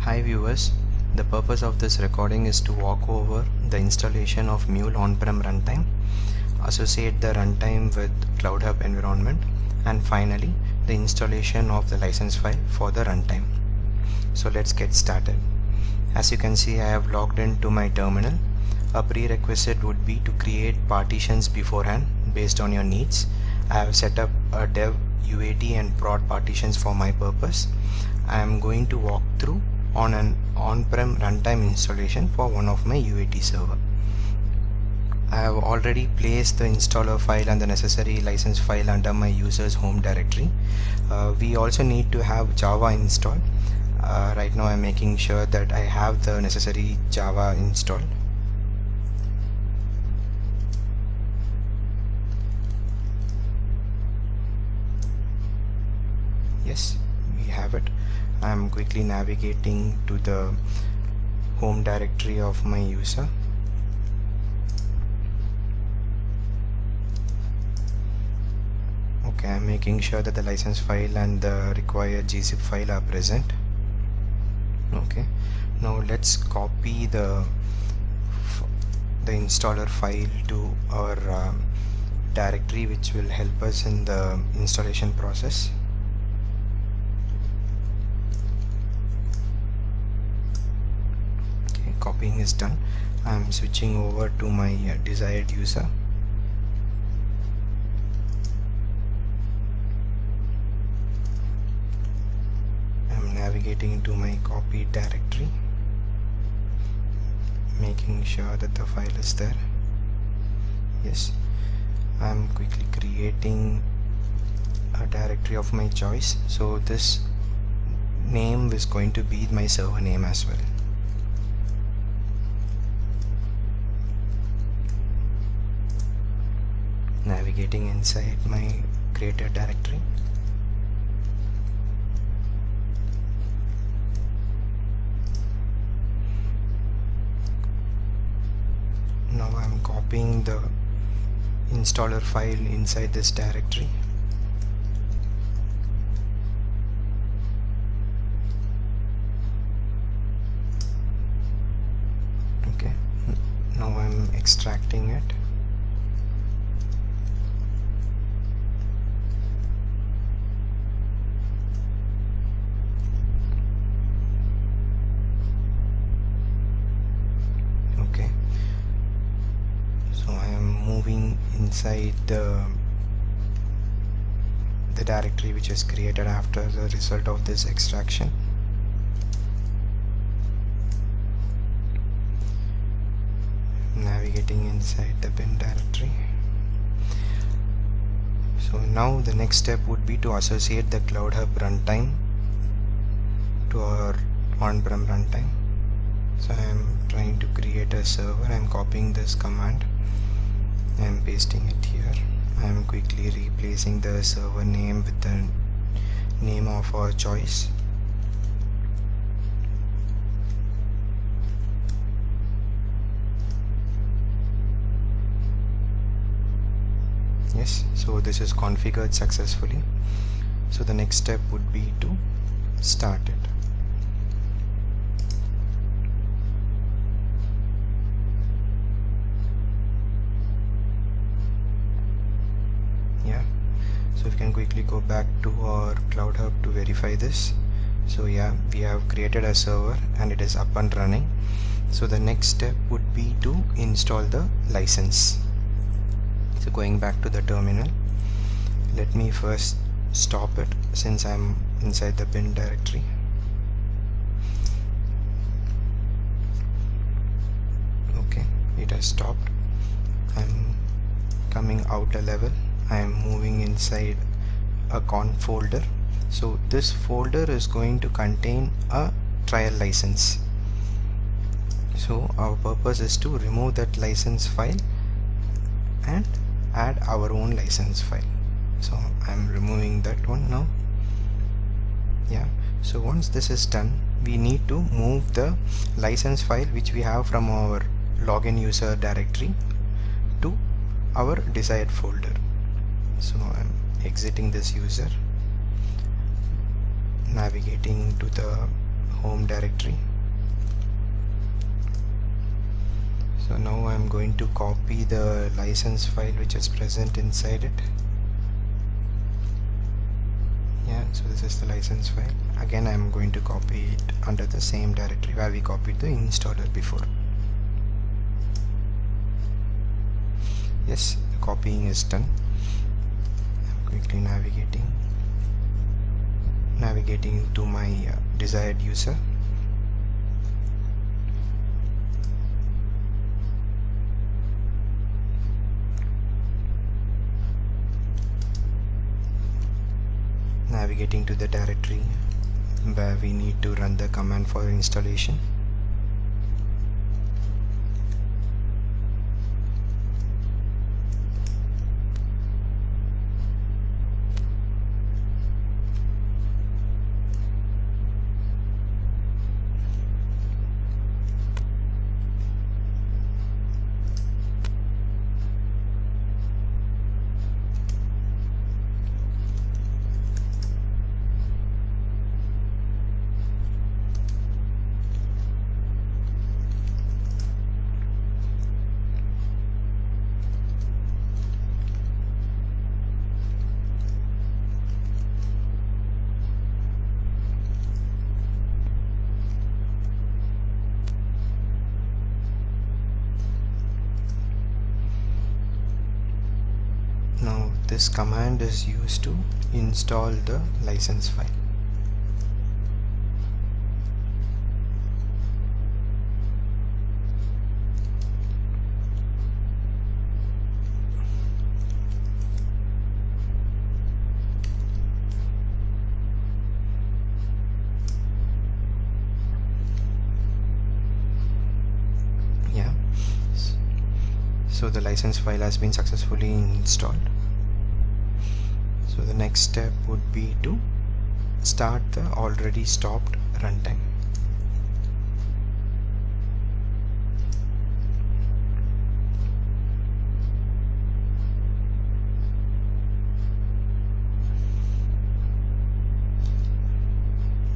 Hi viewers, the purpose of this recording is to walk over the installation of Mule On-Prem runtime, associate the runtime with CloudHub environment, and finally the installation of the license file for the runtime. So let's get started. As you can see, I have logged into my terminal. A prerequisite would be to create partitions beforehand based on your needs. I have set up a dev, UAT and prod partitions for my purpose. I am going to walk through on an on-prem runtime installation for one of my UAT server. I have already placed the installer file and the necessary license file under my user's home directory. We also need to have Java installed. Right now I'm making sure that I have the necessary Java installed. Yes, we have it. I'm quickly navigating to the home directory of my user. Okay, I'm making sure that the license file and the required gzip file are present. Okay, now let's copy the installer file to our directory, which will help us in the installation process. Copying is done. I'm switching over to my desired user. I'm navigating into my copied directory, making sure that the file is there. Yes, I'm quickly creating a directory of my choice. So this name is going to be my server name as well. Navigating inside my created directory. Now I'm copying the installer file inside this directory. Okay, now I'm extracting it. Inside the directory which is created after the result of this extraction. Navigating inside the bin directory. So now the next step would be to associate the CloudHub runtime to our on-prem runtime. So I am trying to create a server. I am copying this command. I am pasting it here. I am quickly replacing the server name with the name of our choice. Yes, so this is configured successfully. So the next step would be to start it. So we can quickly go back to our CloudHub to verify this. So yeah, we have created a server and it is up and running. So the next step would be to install the license. So going back to the terminal, let me first stop it since I'm inside the bin directory. Okay, it has stopped. I'm coming out a level. I am moving inside a conf folder. So this folder is going to contain a trial license. So our purpose is to remove that license file and add our own license file. So I'm removing that one now. Yeah, so once this is done, we need to move the license file which we have from our login user directory to our desired folder. So I'm exiting this user, navigating to the home directory. So now I'm going to copy the license file which is present inside it. Yeah, so this is the license file. Again, I'm going to copy it under the same directory where we copied the installer before. Yes, the copying is done. I'm quickly navigating to my desired user. Navigating to the directory where we need to run the command for installation. Now this command is used to install the license file. Yeah, so the license file has been successfully installed. So the next step would be to start the already stopped runtime.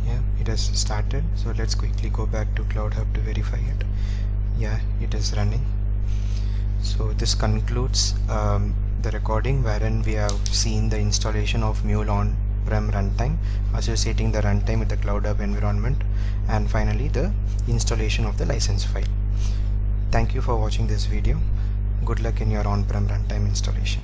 Yeah, it has started. So let's quickly go back to CloudHub to verify it. Yeah, it is running. So this concludes the recording wherein we have seen the installation of Mule On-Prem runtime, associating the runtime with the CloudHub environment, and finally the installation of the license file. Thank you for watching this video. Good luck in your On-Prem runtime installation.